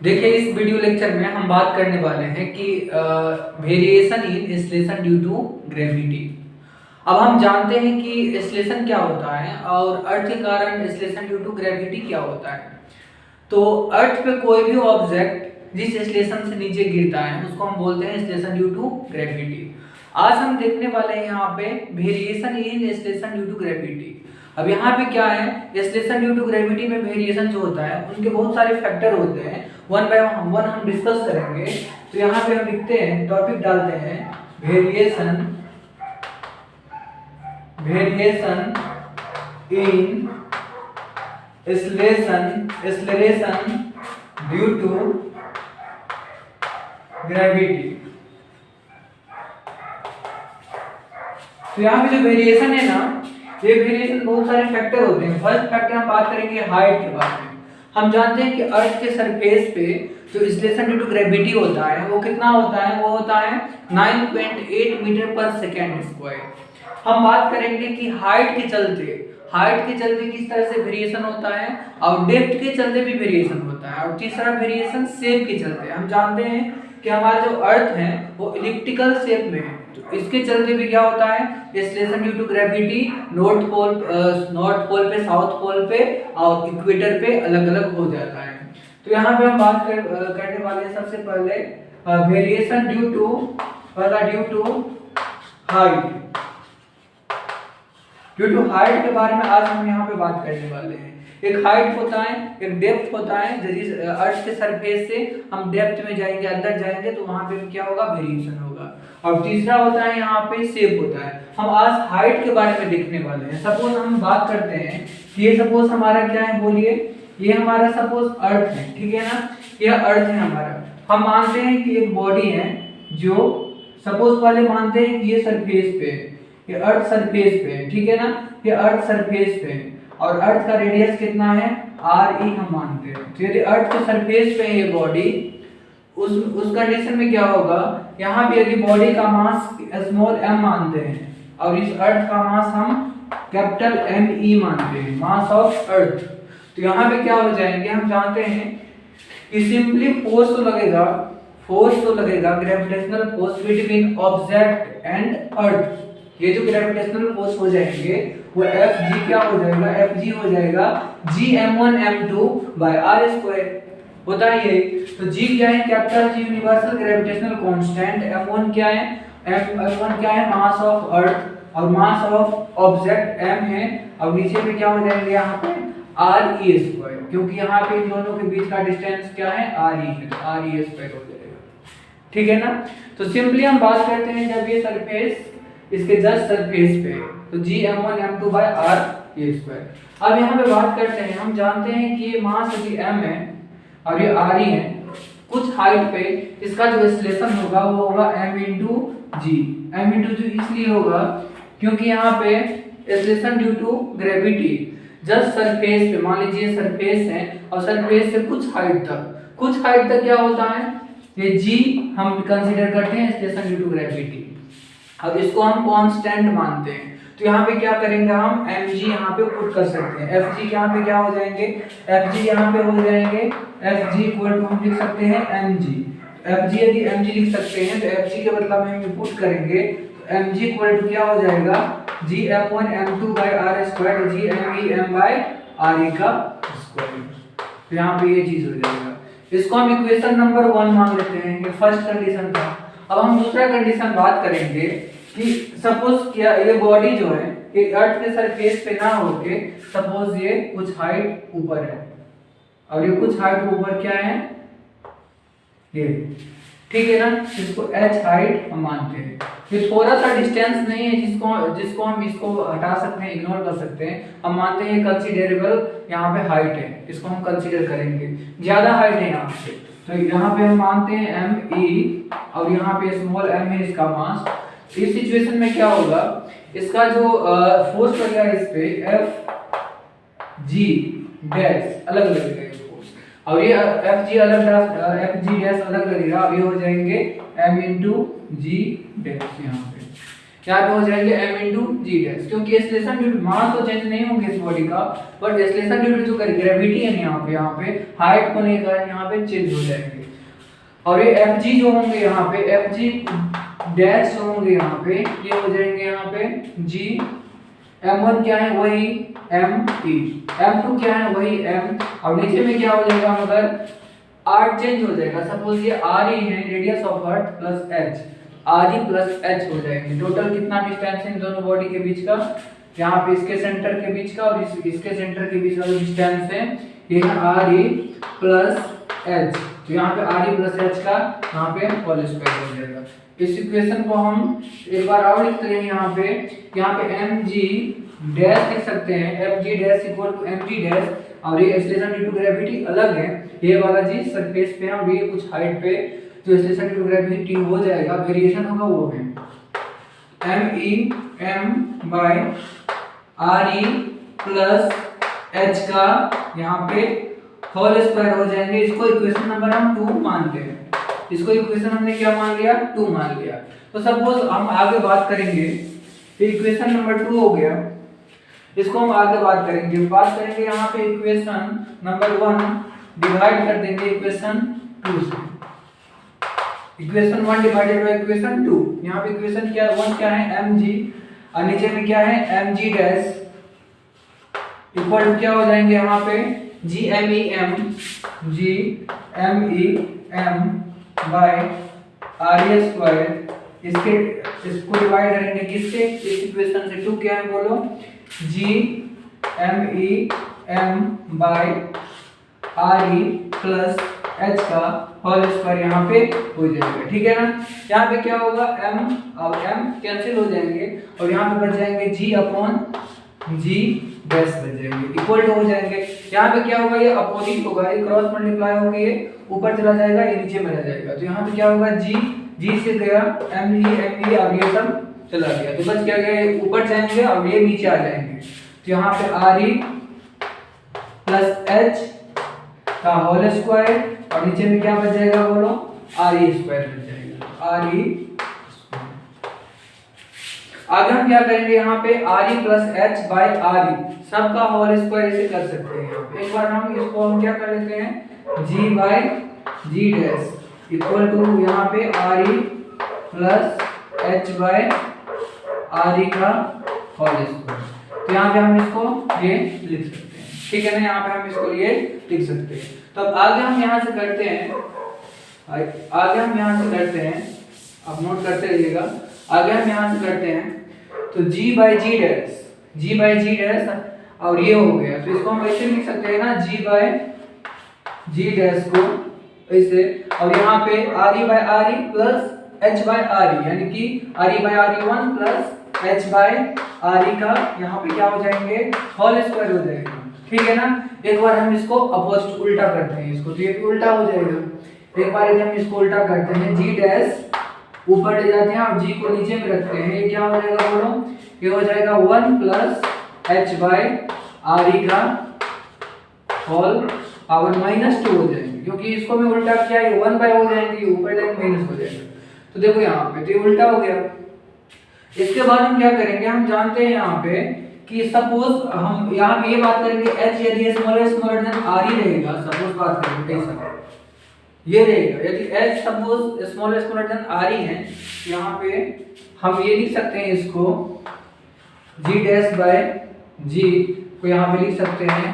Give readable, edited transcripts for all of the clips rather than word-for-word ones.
देखिए, इस video lecture में हम बात करने वाले हैं कि variation in acceleration due to gravity. अब हम जानते हैं कि एक्सेलेरेशन क्या होता है और अर्थ के कारण एक्सेलेरेशन ड्यू टू ग्रेविटी क्या होता है। तो अर्थ पे कोई भी ऑब्जेक्ट जिस एक्सेलेरेशन से नीचे गिरता है उसको हम बोलते हैं एक्सेलेरेशन ड्यू टू ग्रेविटी। आज हम देखने वाले हैं यहाँ पे variation in acceleration due to gravity. अब यहाँ पे क्या है, एक्सेलेरेशन ड्यू टू ग्रेविटी में वेरिएशन जो होता है उनके बहुत सारे फैक्टर होते हैं, वन बाय वन हम डिस्कस करेंगे। तो यहाँ पे हम लिखते हैं, टॉपिक डालते हैं variation in acceleration due to gravity. तो यहाँ पे जो वेरिएशन है ना, ये वेरिएशन बहुत सारे फैक्टर होते हैं। फर्स्ट फैक्टर हम बात करेंगे हाइट के बारे में। हम जानते हैं कि अर्थ के सरफेस पे जो एक्सेलरेशन ड्यू टू ग्रेविटी होता है वो कितना होता है, वो होता है 9.8 मीटर पर सेकेंड स्क्वायर। हम बात करेंगे कि हाइट के चलते किस तरह से वेरिएशन होता है, और डेप्थ के चलते भी वेरिएशन होता है, और तीसरा वेरिएशन शेप के चलते। हम जानते हैं कि हमारा जो अर्थ है वो इलिप्टिकल शेप में है, तो इसके चलते भी क्या होता है, acceleration due to gravity north pole पे, साउथ पोल पे और इक्वेटर पे अलग अलग हो जाता है। तो यहाँ पे हम बात करने वाले हैं सबसे पहले variation due to height. Due to height के बारे में आज हम यहाँ पे बात करने वाले हैं। एक हाइट होता है, एक डेप्थ होता है। जिस अर्थ के सरफेस से हम डेप्थ में जाएंगे, अंदर जाएंगे, तो वहां पे क्या होगा, वेरिएशन होगा। और तीसरा होता है यहाँ पे शेप होता है। हम आज हाइट के बारे में देखने वाले हैं। सपोज हम बात करते हैं कि ये सपोज हमारा क्या है, बोलिए, ये हमारा सपोज अर्थ है, ठीक है ना, यह अर्थ है हमारा। हम मानते हैं कि एक बॉडी है जो सपोज वाले मानते हैं कि ये सरफेस पे है, ये अर्थ सरफेस पे है, ठीक है ना, ये अर्थ सरफेस पे है और अर्थ का रेडियस कितना है, r e हम मानते हैं। तो यदि अर्थ के सरफेस पे है ये बॉडी, उस कंडीशन में क्या होगा, यहाँ पे यदि बॉडी का मास स्मॉल m मानते हैं और इस अर्थ का मास हम कैपिटल M E मानते हैं, मास ऑफ अर्थ, तो यहाँ पे क्या हो जाएंगे, हम जानते हैं कि सिंपली फोर्स तो लगेगा gravitational force between object and earth. ये जो ग्रेविटेशनल फोर्स हो जाएंगे वो Fg क्या हो जाएगा, Fg हो जाएगा Gm1m2 बाय r स्क्वायर, होता है ये। तो G क्या है, capital G universal gravitational constant, M1 क्या है, M1 क्या है, मास ऑफ अर्थ, और मास ऑफ ऑब्जेक्ट m है, और नीचे पे क्या हो जाएंगे यहाँ पे re स्क्वायर, क्योंकि यहाँ पे इन दोनों के बीच का डिस्टेंस क्या है, re है, तो re स्क्वायर हो जाएगा, ठीक है ना। तो सिंपली हम बात करते हैं जब ये सरफेस इसके जस्ट सरफेस पे, तो Gm1m2 बाय r स्क्वायर। अब यहाँ पे बात करते हैं, हम जानते हैं कि ये मास यदि m है और ये re है, कुछ हाइट पे इसका जो एक्सेलरेशन होगा वो होगा m into G. m into G इसलिए होगा क्योंकि यहाँ पे acceleration due to gravity just surface पे, मान लीजिए सरफेस है और सरफेस से कुछ हाइट तक क्या होता है, ये g हम कंसीडर करते हैं एक्सेलरेशन ड्यू टू ग्रेविटी। अब इसको हम कांस्टेंट मानते हैं, तो यहाँ पे क्या करेंगे, हम mg यहाँ पे पुट कर सकते हैं। fg यहाँ पे क्या हो जाएंगे, fg यहाँ पे हो जाएंगे fg इक्वल टू हम लिख सकते हैं mg। fg यदि mg लिख सकते हैं तो fg के बदला में हम पुट करेंगे, तो mg इक्वल टू क्या हो जाएगा, gm1m2 by r square, gmem by re का स्क्वायर। तो यहाँ पे ये चीज हो जाएगा। इसको हम इक्वेशन नंबर 1 मान लेते हैं, ये फर्स्ट कंडीशन था। अब हम दूसरा कंडीशन बात करेंगे कि सपोज क्या ये बॉडी जो है ये अर्थ के सरफेस पे ना होके सपोज ये कुछ हाइट ऊपर है और ये कुछ हाइट ऊपर क्या है, ये, ठीक है ना, इसको h हाइट हम मानते हैं। ये थोड़ा सा डिस्टेंस नहीं है जिसको हम इसको हटा सकते हैं, इग्नोर कर सकते हैं। हम मानते हैं कंसीडरेबल यहाँ पे हाइट है, इसको हम कंसीडर करेंगे, ज्यादा हाइट है यहाँ पे, तो यहाँ पे हम मानते हैं m e और यहाँ पे स्मॉल m है इसका मास। इस सिचुएशन में क्या होगा, इसका जो फोर्स लगेगा इस पे F G डैश अलग लगेगा फोर्स, और ये F G डैश अलग लगेगा। अब ये हो जाएंगे m इंटू जी डैश यहाँ पे। यहाँ पे हो जाएंगे m इंटू जी डैश, क्योंकि एक्सेलरेशन ड्यू टू मास तो चेंज नहीं होंगे इस बॉडी का, बट एक्सेलरेशन ड्यू टू जो ग्रेविटी है यहाँ पे हाइट होने के कारण यहाँ पे चेंज हो जाएंगे। और ये fg जो होंगे यहाँ पे fg डैश जो होंगे यहाँ पे ये हो जाएंगे यहाँ पे g, m1 क्या है वही m e, m2 क्या है वही m, और नीचे में क्या हो जाएगा मगर r चेंज हो जाएगा। सपोज ये r ही है radius of earth plus h, are E plus H हो जाएंगे। टोटल कितना डिस्टेंस है इन दोनों बॉडी के बीच का, यहाँ पे इसके सेंटर के बीच का और इसके सेंटर के बीच का जो डिस्टेंस है ये है आर ई प्लस एच। तो यहाँ पे आर ई प्लस एच का यहाँ पे होल स्क्वायर हो जाएगा। इस इक्वेशन को हम एक बार और लिखते हैं यहाँ पे एम जी डैश लिख सकते हैं, F G dash equal to M G dash, और ये एक्सेलरेशन ड्यू टू ग्रेविटी अलग है, ये वाला जी सरफेस पे है और ये कुछ हाइट पे जो एक्सेलरेशन ड्यू टू ग्रेविटी हो जाएगा, वेरिएशन होगा वो है M E M by R E plus H का यहाँ पे होल स्क्वायर हो जाएंगे। इसको इक्वेशन नंबर हम 2 मानते हैं, इसको इक्वेशन हमने क्या मान लिया 2 मान लिया। तो सपोज हम आगे बात करेंगे, इक्वेशन नंबर 2 हो गया, इसको हम आगे बात करेंगे यहाँ पे इक्वेशन नंबर 1 डिवाइड कर देंगे इक्वेशन 2 से, इक्वेशन 1 डिवाइडेड बाय इक्वेशन 2। यहाँ पे इक्वेशन क्या है 1 क्या है mg और नीचे में क्या है mg डैश इक्वल टू क्या हो जाएंगे यहाँ पे gmem बाय r स्क्वायर, इसको डिवाइड करेंगे किससे, इस इक्वेशन से 2 क्या है बोलो gmem by re plus h का होल स्क्वायर यहाँ पे हो जाएगा। ठीक है ना, यहाँ पे क्या होगा m और m कैंसिल हो जाएंगे और यहाँ पे बच जाएंगे g अपॉन g डैश बच जाएंगे, इक्वल टू हो जाएंगे। यहाँ पे क्या होगा ये अपोजिट होगा, ये क्रॉस मल्टीप्लाई होकर ये ऊपर चला जाएगा, ये नीचे में रह जाएगा। तो यहाँ पे क्या होगा g से गया m और ये सब चला गया, तो बस क्या गया ऊपर जाएंगे और ये नीचे आ जाएंगे। तो यहाँ पे re प्लस h का होल स्क्वायर और नीचे में क्या बच जाएगा बोलो re स्क्वायर बच जाएगा, re। आगे हम क्या करेंगे यहाँ पे re plus H by re सबका होल स्क्वायर ऐसे कर सकते हैं। यहाँ पे एक बार इसको हम क्या कर लेते हैं g by g dash equal to यहाँ पे re plus h by re का होल स्क्वायर। तो यहाँ पे हम इसको ये लिख सकते हैं, ठीक है ना, यहाँ पे हम इसको ये लिख सकते हैं। तो अब आगे हम यहाँ से करते हैं, आप नोट करते रहिएगा। आगे हम यहाँ से करते हैं तो g बाय जी डैश और ये हो गया, तो इसको हम ऐसे लिख सकते हैं ना g बाय जी डैश को ऐसे, और यहाँ पे re by re plus h by re, यानी कि re by re1 plus h by re का यहाँ पे क्या हो जाएंगे होल स्क्वायर हो जाएगा। ठीक है ना, एक बार हम इसको अपोजिट उल्टा करते हैं इसको, तो ये भी उल्टा हो जाएगा। एक बार हम इसको उल्टा करते हैं, g डैश ऊपर ले जाते हैं और g को नीचे में रखते हैं, ये क्या हो जाएगा बोलो, ये हो जाएगा 1 प्लस h बाय re का होल पावर -2 हो जाएंगे, क्योंकि इसको मैं उल्टा किया ये 1 बाय हो जाएंगे, ऊपर जाएंगे माइनस हो जाएगा। तो देखो यहाँ पे तो ये उल्टा हो गया। इसके बाद हम क्या करेंगे, हम जानते हैं यहाँ पे कि सपोज हम यहाँ पे ये बात करेंगे h यदि स्मॉलर देन re रहेगा, सपोज बात करेंगे ऐसा ये रहेगा, यदि h suppose smaller than re है, यहाँ पे हम ये लिख सकते हैं इसको g डैश बाय g को यहाँ पे लिख सकते हैं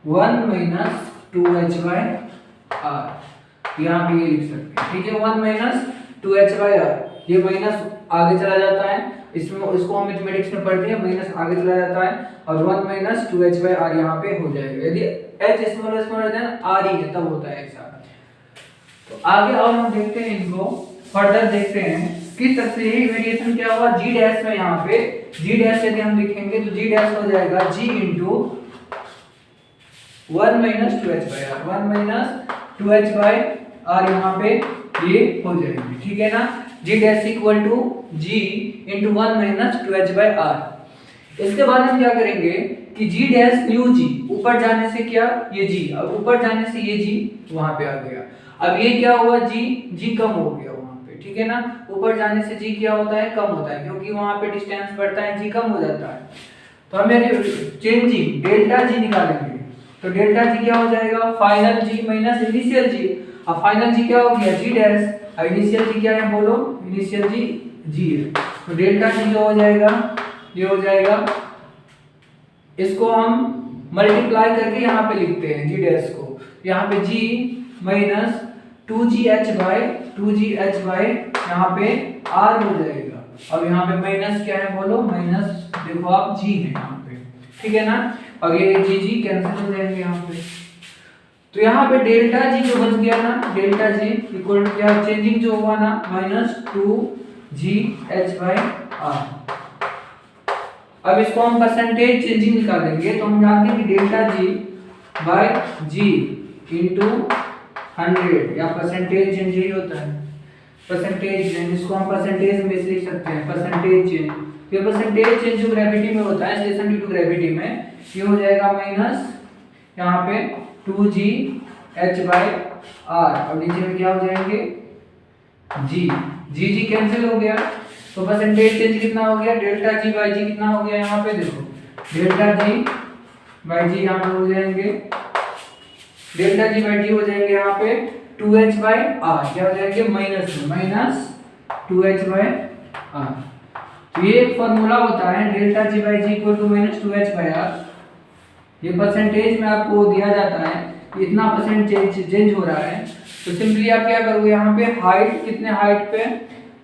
1 माइनस 2h बाय r, यहाँ पे ये लिख सकते हैं। ठीक है, 1 माइनस 2h बाय r, ये माइनस आगे चला जाता है, इसको हम मैथमेटिक्स में पढ़ते हैं, माइनस आगे चला जाता है और 1 माइनस 2h बाय r यहाँ पे हो जाएगा। यदि h स्मॉलर देन re है तब होता है ऐसा। तो आगे और हम देखते हैं, इनको फर्दर देखते हैं किस तरह से यही वेरिएशन क्या होगा g डैश में। यहाँ पे g डैश यदि हम लिखेंगे तो g डैश हो जाएगा g into 1 minus 2h by r, 1 minus 2h by r यहाँ पे ये हो जाएगी। ठीक है ना, g dash equal to g into 1 minus 2h by r। इसके बाद हम क्या करेंगे कि g डैश न्यू g, ऊपर जाने से क्या ये g, अब ऊपर जाने से ये g वहां पे आ गया। अब ये क्या हुआ g कम हो गया वहां पे, पे, ठीक है ना। ऊपर जाने से जी क्या होता है, कम होता है, क्योंकि वहां पे डिस्टेंस बढ़ता है, जी कम हो जाता है। तो हमें चेंजिंग डेल्टा जी निकालेंगे, तो डेल्टा जी क्या हो जाएगा, फाइनल जी माइनस इनिशियल जी। अब फाइनल जी क्या हो गया, जी डैश, और इनिशियल जी क्या है बोलो, इनिशियल जी जी है। तो डेल्टा जी जो हो जाएगा, ये हो जाएगा, इसको हम मल्टीप्लाई करके यहाँ पे लिखते हैं जी डैश को, यहाँ पे जी माइनस 2gh बाय यहाँ पे r हो जाएगा। अब यहाँ पे माइनस क्या है बोलो, माइनस देखो आप जी है यहाँ पे, ठीक है ना। और ये जी कैंसिल हो जाएंगे यहाँ पे। तो यहाँ पे डेल्टा जी जो बच गया ना, डेल्टा जी इक्वल टू क्या, चेंजिंग जो हुआ ना माइनस 2gh बाय r। अब इसको हम परसेंटेज चेंजिंग निकालेंगे, तो हम जानते हैं कि डेल्टा जी बाय जी इंटू 100 या परसेंटेज चेंज ही होता है, परसेंटेज चेंज, इसको हम परसेंटेज में लिख सकते हैं, परसेंटेज चेंज। ये परसेंटेज चेंज जो ग्रेविटी में होता है, स्टेशन ड्यू टू ग्रेविटी में, ये हो जाएगा माइनस यहाँ पे 2gh बाय r, और नीचे में क्या हो जाएंगे, जी कैंसिल हो गया। तो परसेंटेज चेंज कितना हो गया, डेल्टा जी बाई जी कितना हो गया, यहाँ पे देखो डेल्टा जी बाई जी यहाँ पे हो जाएंगे, डेल्टा जी बाई जी हो जाएंगे यहाँ पे 2h बाई r, क्या हो जाएंगे माइनस 2h बाई r। तो ये एक फॉर्मूला होता है, delta G by G equal to minus 2h by r। ये परसेंटेज में आपको दिया जाता है, इतना परसेंट चेंज हो रहा है। तो सिंपली आप क्या करोगे, यहाँ पे हाइट कितने हाइट पे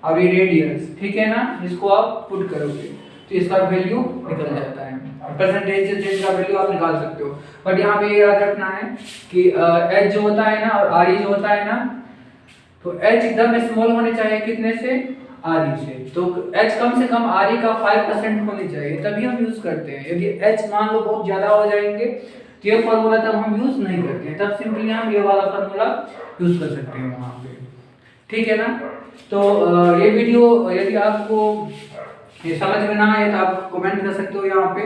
और ये रेडियस, ठीक है ना, इसको आप पुट करोगे तो इसका वैल्यू निकल जाता है, परसेंटेज चेंज का वैल्यू आप निकाल सकते हो। बट यहाँ पे याद रखना है कि h जो होता है ना और r जो होता है ना, तो h एकदम स्मॉल होने चाहिए कितने से, r से। तो h कम से कम r का 5% होनी चाहिए, तभी हम यूज करते हैं। यदि h मान लो बहुत ज्यादा हो जाएंगे तो ये फार्मूला तब हम यूज नहीं करते हैं, तब सिंपली हम ये वाला फार्मूला यूज कर सकते हैं वहां पे, ठीक है ना। तो ये वीडियो यदि आपको ये समझ में ना आए तो आप कमेंट कर सकते हो यहाँ पे,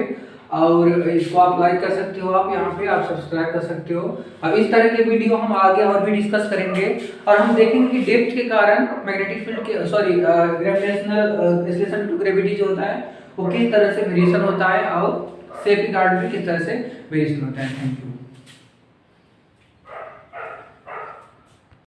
और इसको आप लाइक कर सकते हो, आप यहाँ पे आप सब्सक्राइब कर सकते हो। अब इस तरह के वीडियो हम आगे और भी डिस्कस करेंगे, और हम देखेंगे कि डेप्थ के कारण मैग्नेटिक फील्ड के ग्रेविटेशनल स्टेशन टू ग्रेविटी जो होता है वो किस तरह से वेरिएशन होता है, और शेप के कारण भी किस तरह से वेरिएशन होता है। Thank you.